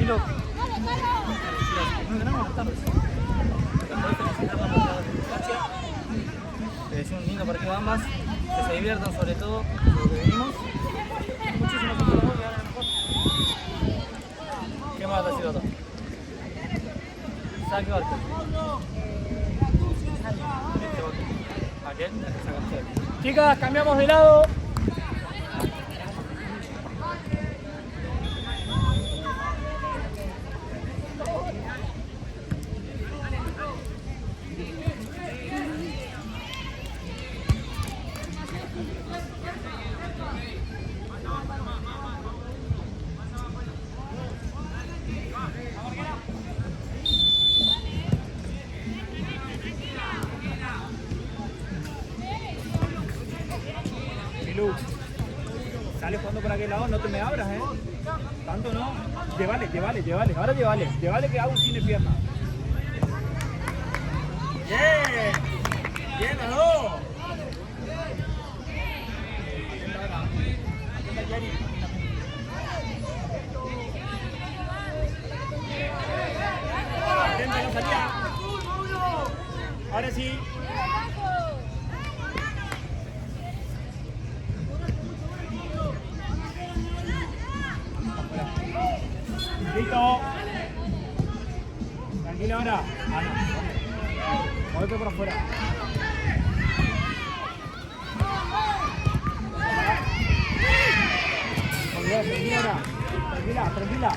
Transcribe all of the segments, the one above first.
tranquilo. Le decimos lindo partido a ambas, que se diviertan sobre todo, lo que vivimos. Muchísimo fútbol y ahora mejor. ¿Qué más va a decir otro? Saque Barco. ¿A qué? Chicas, cambiamos de lado. Sale jugando por aquel lado, no te me abras, tanto no. Llévale. Ahora llévale que Agus tiene pierna. Bien, los dos. Atenta, no salía. Ahora sí. Listo. Tranquila ahora. No. Móvete por afuera. Tranquila ahora. Tranquila.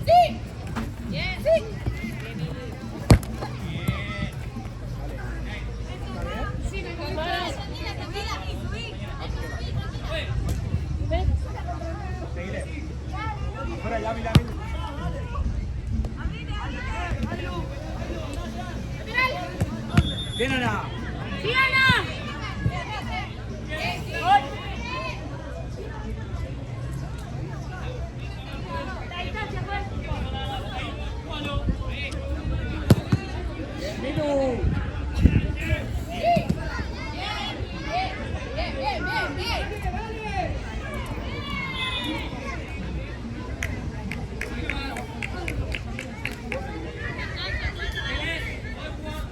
¡Sí! ¡Bien! ¡Sí! Afuera ya, mira. Bien, Ana. ¡Sí, Ana! Minu.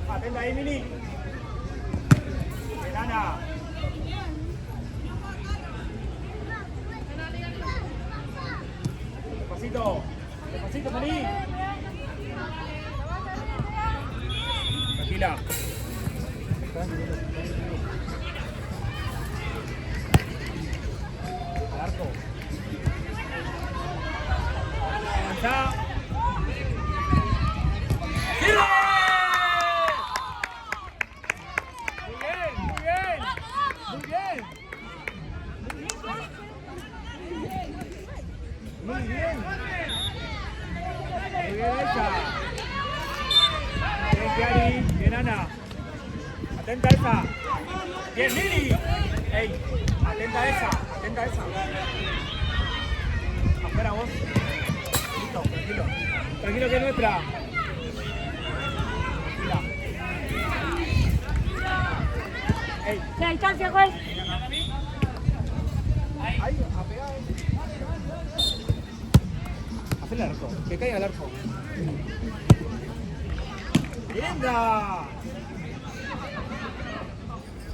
Atenta ahí, Mini. Ana. Despacito, Mini. Tranquila. Al arco. Avanza. ¡Sirve! Muy bien esa. Bien, Kiari. Bien, Ana. Atenta a esa. Bien, Miri. Ey, atenta a esa. Afuera vos. Listo, tranquilo. Tranquilo que es nuestra. Tranquila. Ey. La distancia, juez. Ahí, a pegar. Hacele el arco, que caiga el arco. ¡Linda!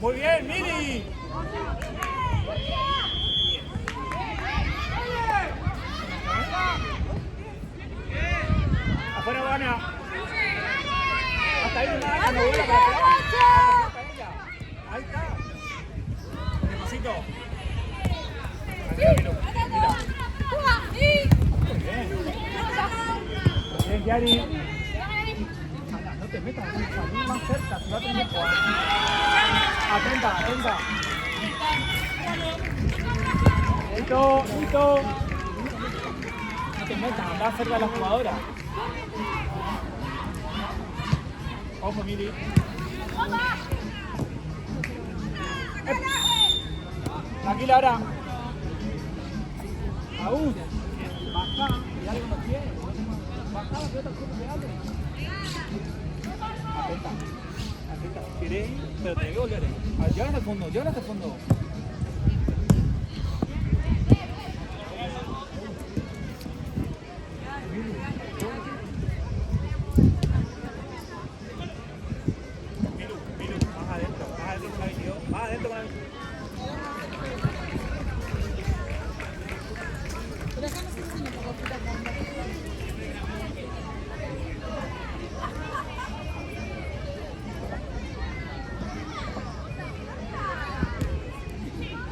Muy bien, Miri. Afuera, Vana. Hasta ahí, Ana, no vuela para atrás. Ahí está. Despacito. Bien, Yari. Ana, no te metas, salí más cerca, si va a tener que jugar. Atenta. Listo. No te metas, andá cerca de la jugadora. Ojo, Mili. Tranquila ahora. Aún. Baja, mirale con los pies. Baja la pelota, pegale. Atenta. ¿Querés ir? Pero te debe volver. Llévala hasta el fondo.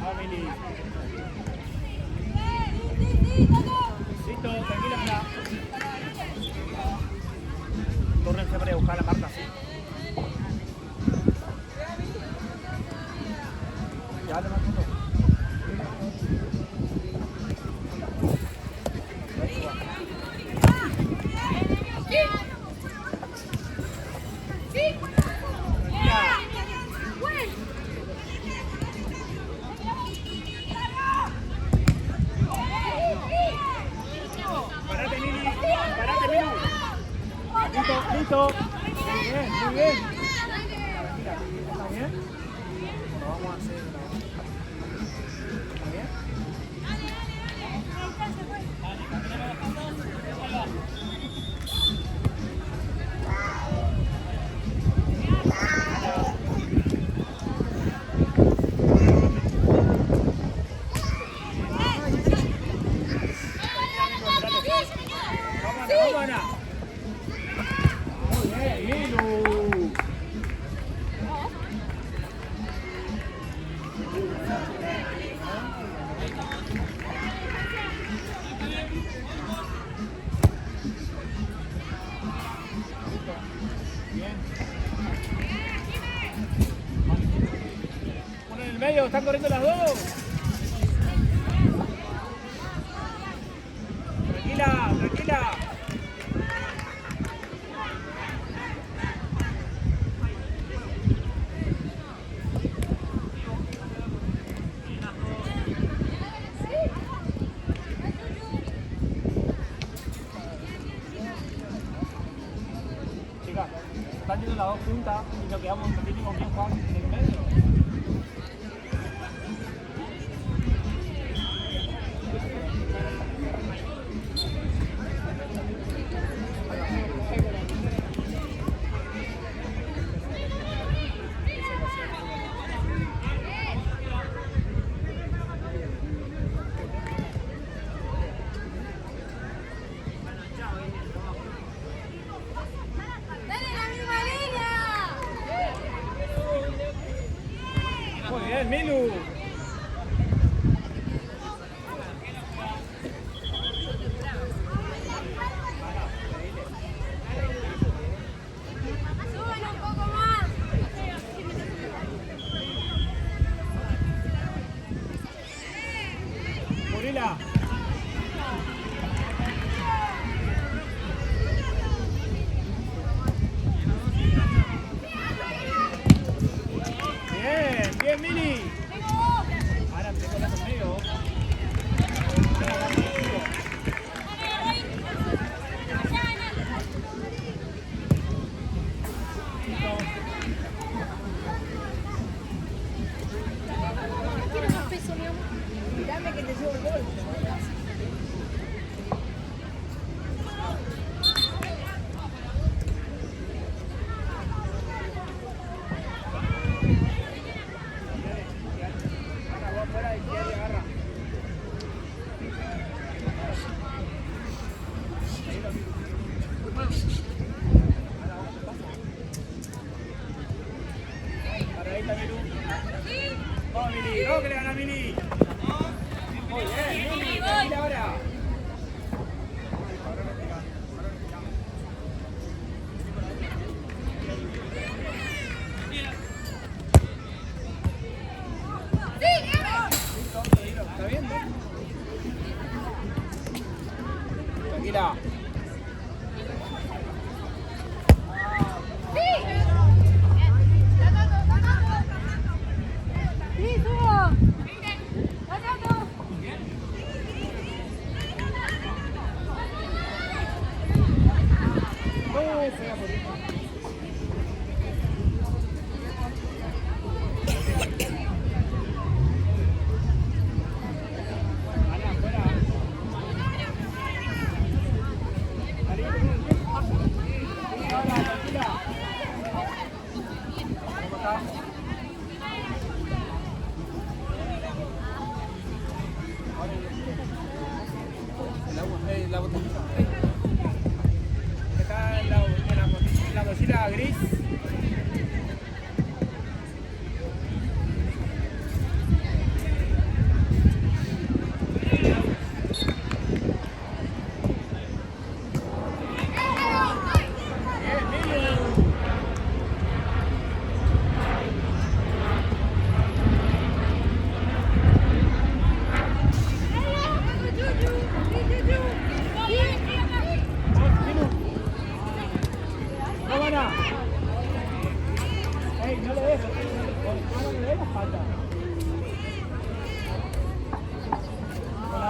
Vamos, Mili. Listo, tranquila, mira. Tórnense para buscar la marca, sí. Ya le mando. Parate, Mili. Parate, Milu. Listo, listo. Muy bien, muy bien. Mira, ¿está bien? Lo vamos a hacer. ¿Está bien? Vamos, Ana. Muy bien, Milu. Bien. Uno en el medio, están corriendo las dos. Tranquila, tranquila. Chicas, están yendo las dos juntas y nos quedamos un ratito con quién Juan en el medio. ¡Dale la misma línea! Muy bien, Milu. ¡Suban un poco más! Murila. Bien, bien, Mili. Ahora te colas conmigo. ¿Quieres más peso, mi amor? Dame que te llevo el gol. Ahora vos fuera y quiere agarra. Paradita, Milu. Vamos, Mili. Vamos que le gana Mili. Muy bien, Mili. Tranquila ahora. ¿Está bien? Tranquila. ¡Sí, subo! ¡Ganando!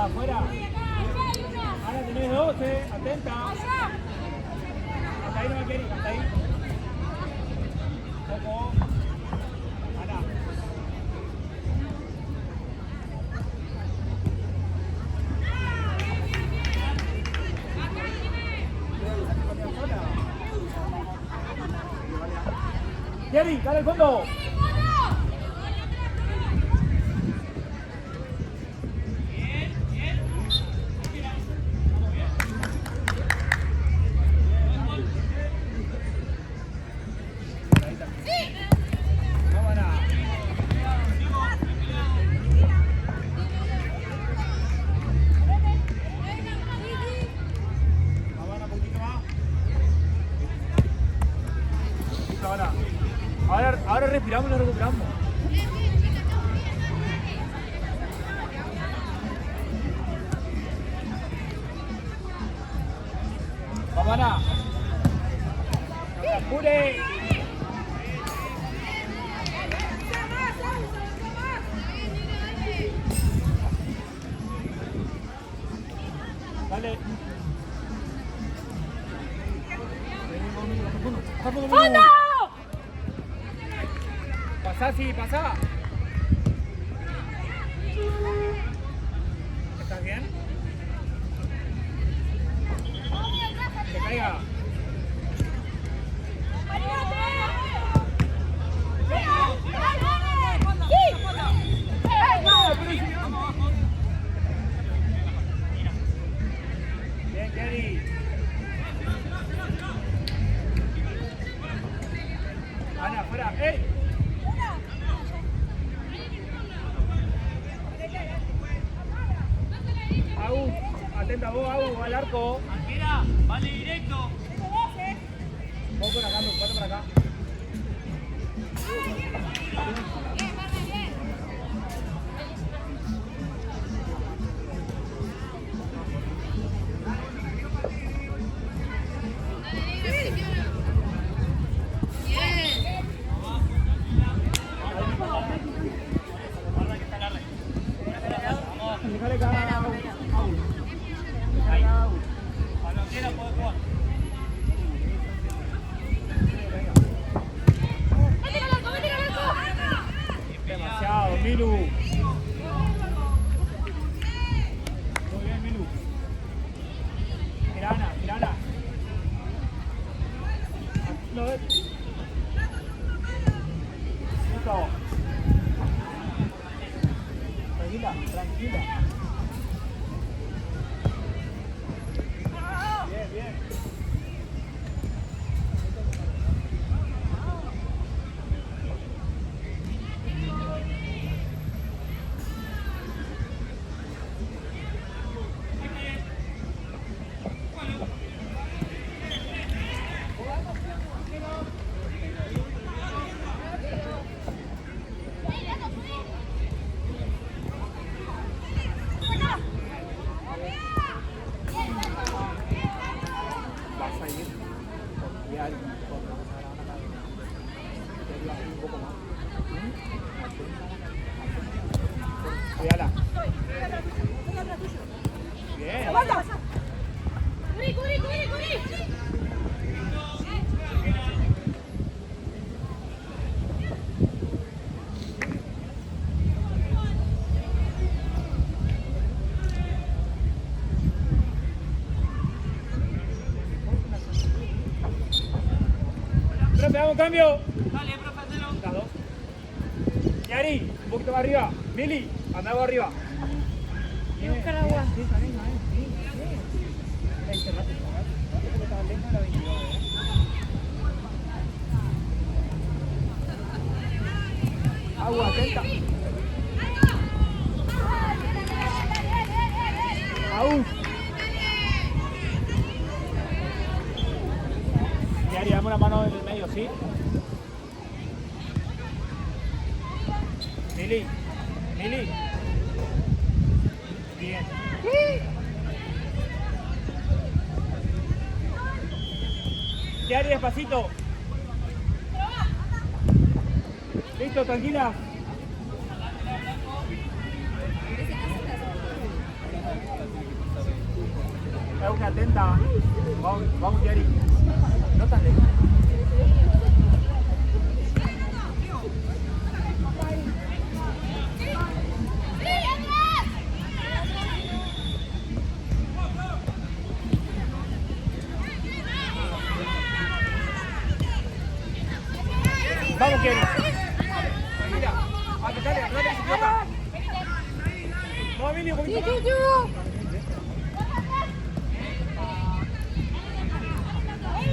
Ana, afuera. Ana, tenés 12, atenta. Hasta ahí no me querés, hasta ahí. Poco. Ana. Jerry, dale al fondo. Ahora respiramos y nos recuperamos. Vamos, Ana. ¡No te apures! Dale. ¡Fondo! Pasá, sí, pasá. ¿Estás bien? Que caiga. Bien, Kerry. Ana, afuera. ¡Ey! Atenta vos, Agu, al arco. Arquera, vale directo. Vos por acá, vos por acá. Déjale caer a Agu. Ahí. Cuando quiera puede jugar. Demasiado, Milu. Muy bien, Milu. Mirana, mirana. Lo ves. Listo. Tranquila, tranquila. Bien, bien. Vas a ir y alguien un poco más. Cuídala. Bien. Profe, damos un cambio. Dale, profe, hacelo. Las dos. Yari, un poquito más arriba. Mili, anda vos arriba. Quiero buscar agua. Sí, está bien, sí, bien. Ahí, cerrate, porque estaba lejos de la 22, Agua, atenta. Aún. Yari, dame una mano en el medio, ¿sí? Mili, Mili. Bien. Yari, despacito. Listo, tranquila. atenta. Vamos, Yari. No tan lejos. Vamos, Kenny. Tranquila. Dale, que se equivoca. Vamos, Mili, un poquito más.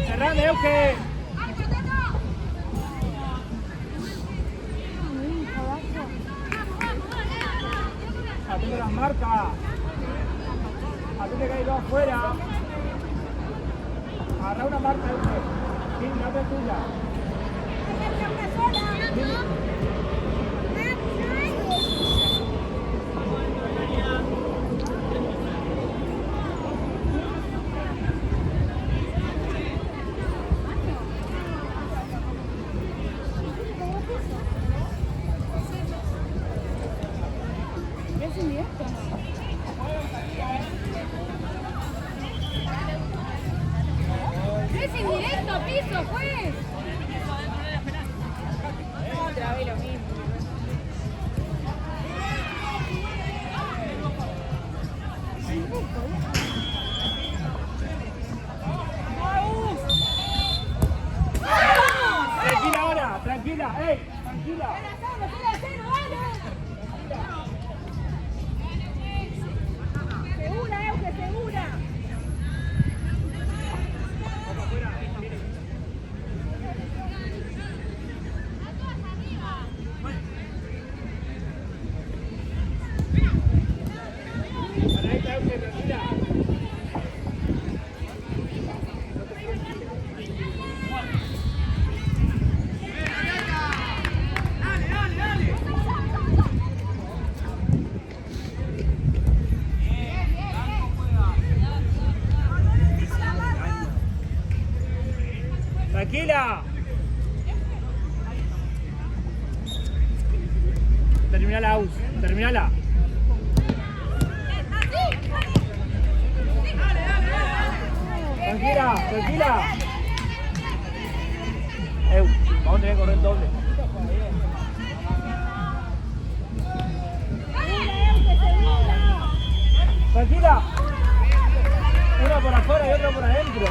Cerrame, Euge. Atende las marcas. Atende que hay dos afuera. Agarra una marca, Euge. Sí, la otra es tuya. Es indirecto, piso, pues. Otra vez lo mismo. Tranquila ahora, tranquila, tranquila. Segura, Euge, segura. Tranquila. Terminala, Aus. Terminala. Tranquila, tranquila. Vamos a tener que correr el doble. Tranquila. Una por afuera y otra por adentro.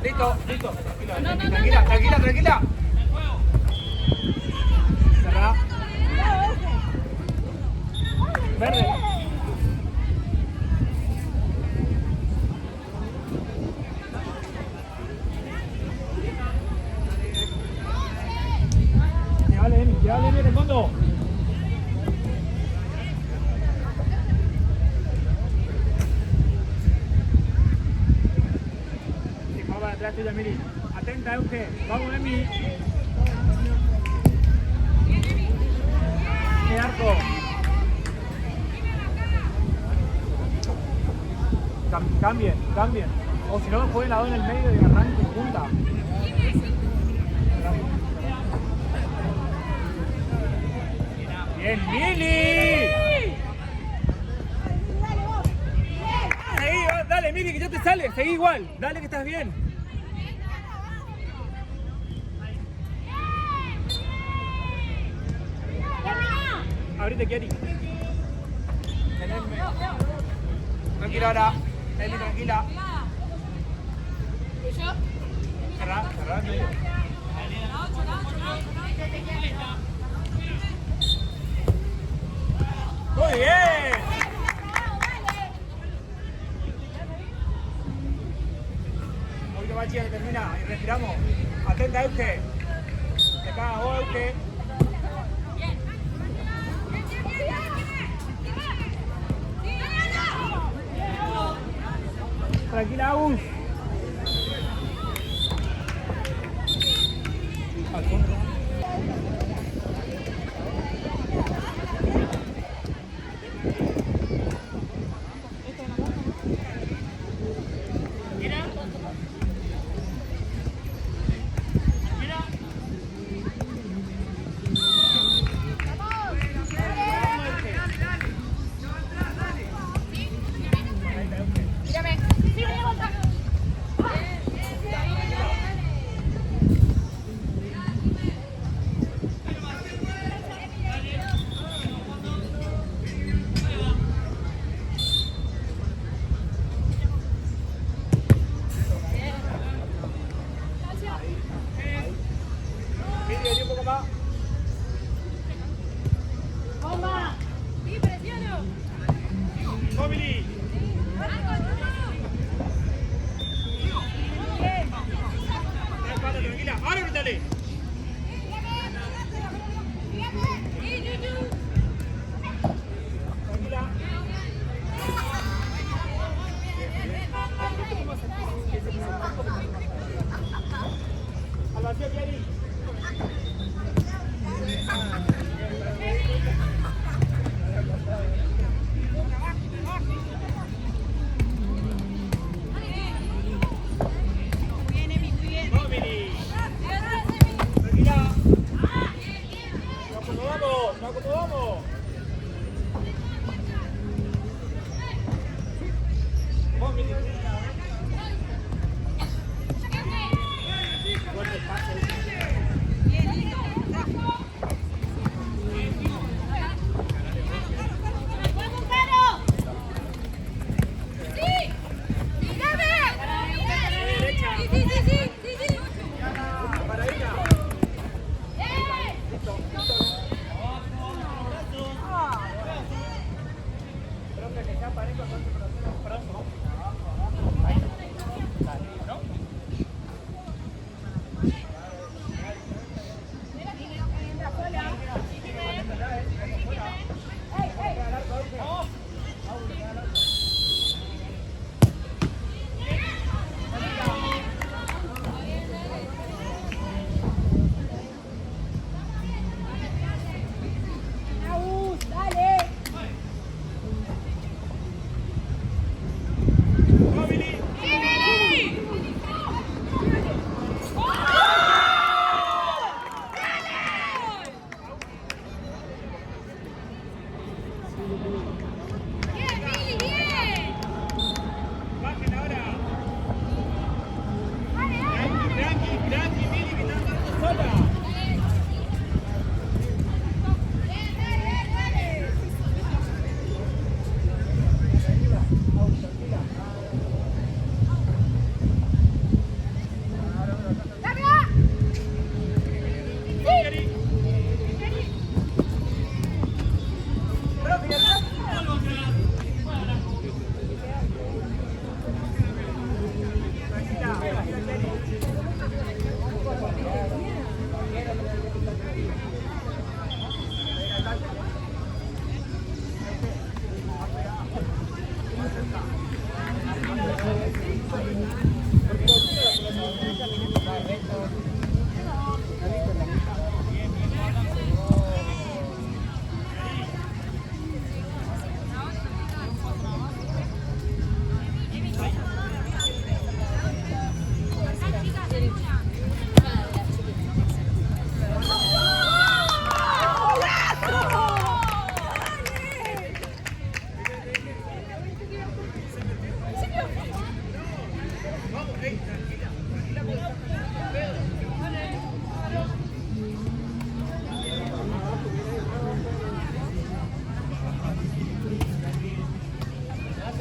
Listo. Tranquila. Cerrá. Verde. Llévale, Emi, en el fondo. Atrás tuya, Miri. Atenta, Euge. Vamos, Emi. Arco. Cambien. O si no, jueguen la dos en el medio y arranquen punta. Bien, Mili. Seguí, dale, Mili, que ya te sale. Seguí igual. Dale, que estás bien. Abrite, Kiari. Tranquila ahora. Eli, tranquila. Cerrá el medio. Muy bien. Un poquito más, chica, que termina. Y respiramos. Atenta, Euge. Te cagas vos, Euge. Tranquila, Agus. Al fondo.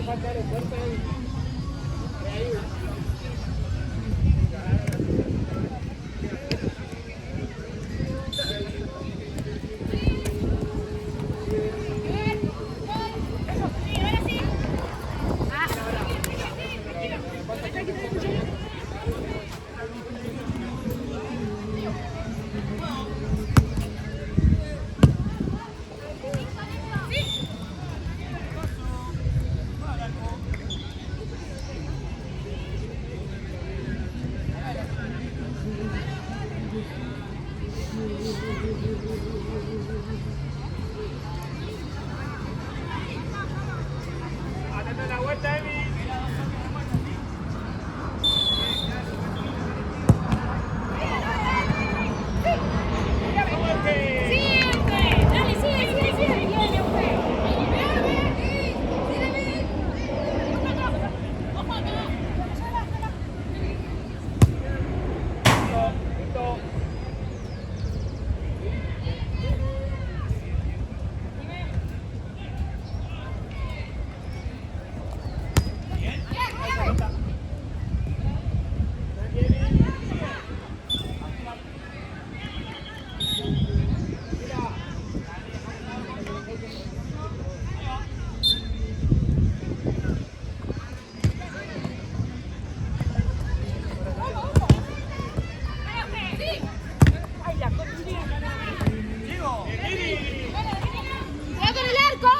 falta de fuerza ahí. Ahí. Dando la vuelta, Emi. Dale, sigue. Viene, Listo. ¡Cuidado con el arco!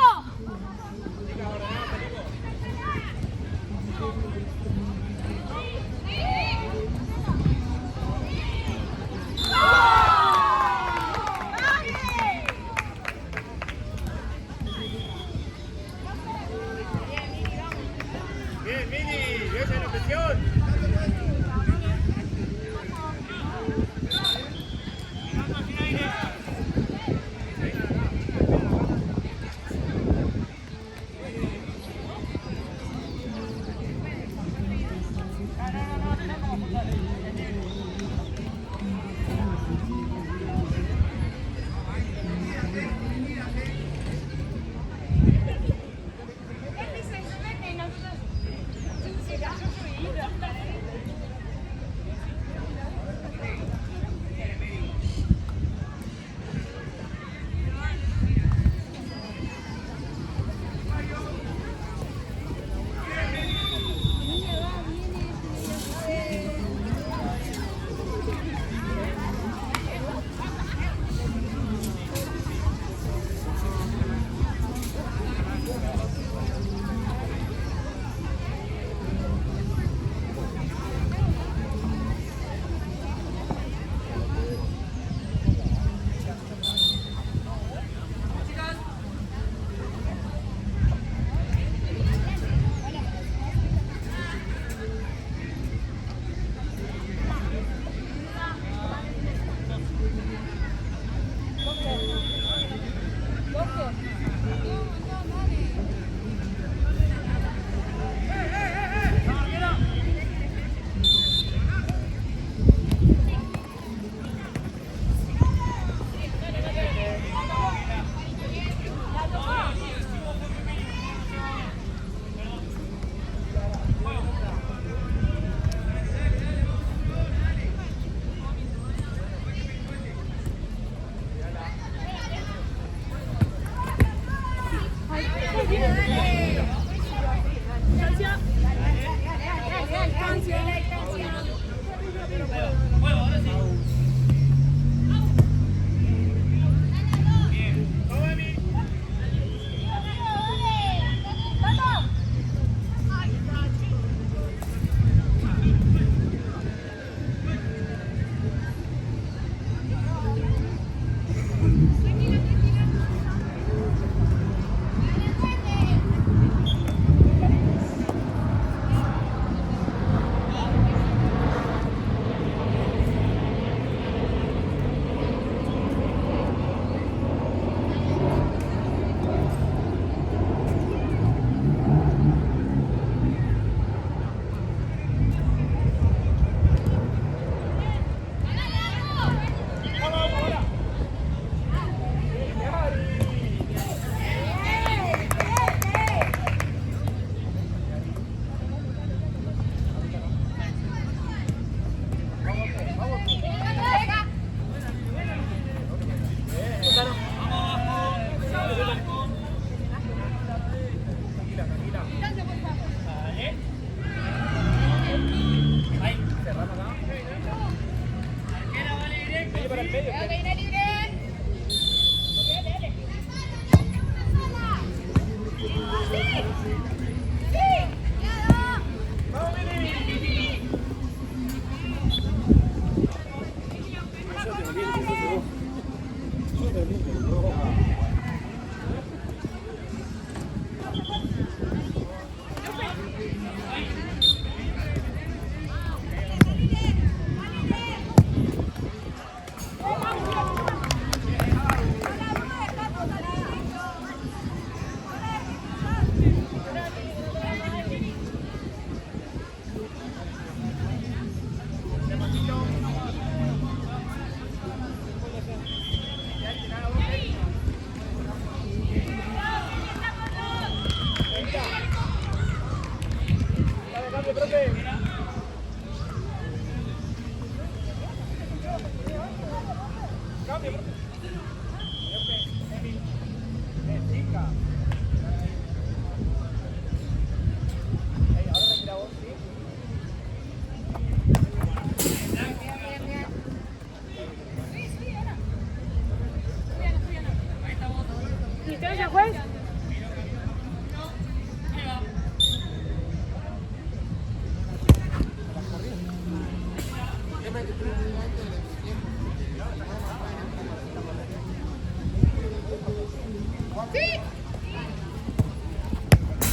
Bien, Mini, esa es la presión. Cambio, profe. Cambio, profe. Chica. Ahora retira vos, ¿sí? ¿Listo ya, juez?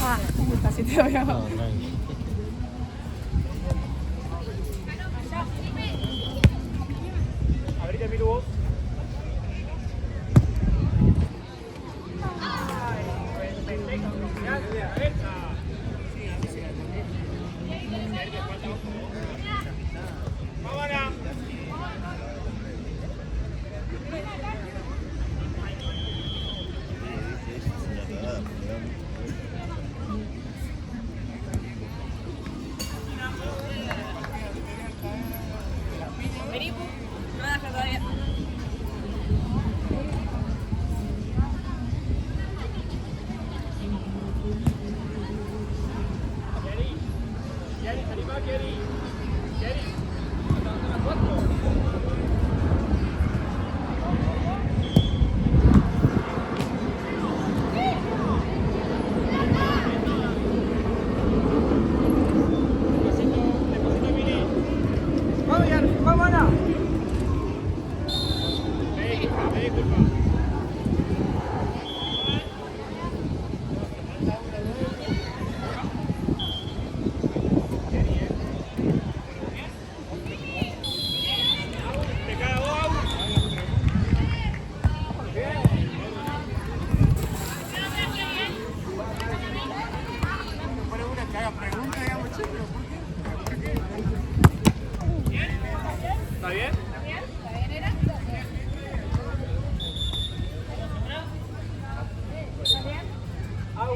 Ah, casi te veo. No, tranqui. Abrite mi vos. Vení, no me dejes todavía. Jerry, se anima, Jerry. Jerry. Vamos, Jerry, vamos, Ana. Ve, culpa. Te cae vos. Pone una que haga preguntas, digamos, che, pero ¿por qué? ¿Está bien? Au.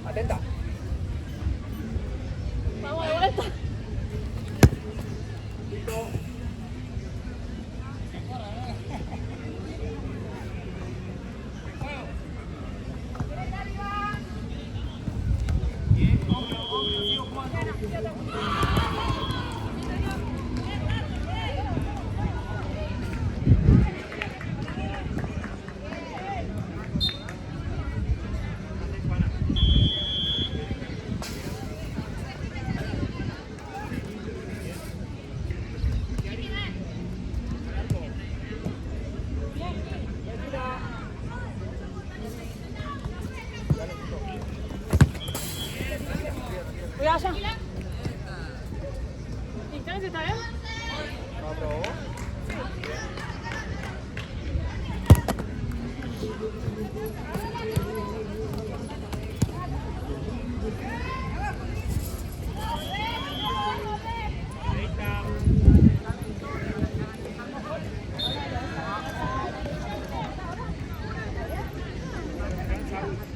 Atenta. Vamos de vuelta. Listo. Cuidado allá. ¿Distancia está bien? Ahí está. Descansa.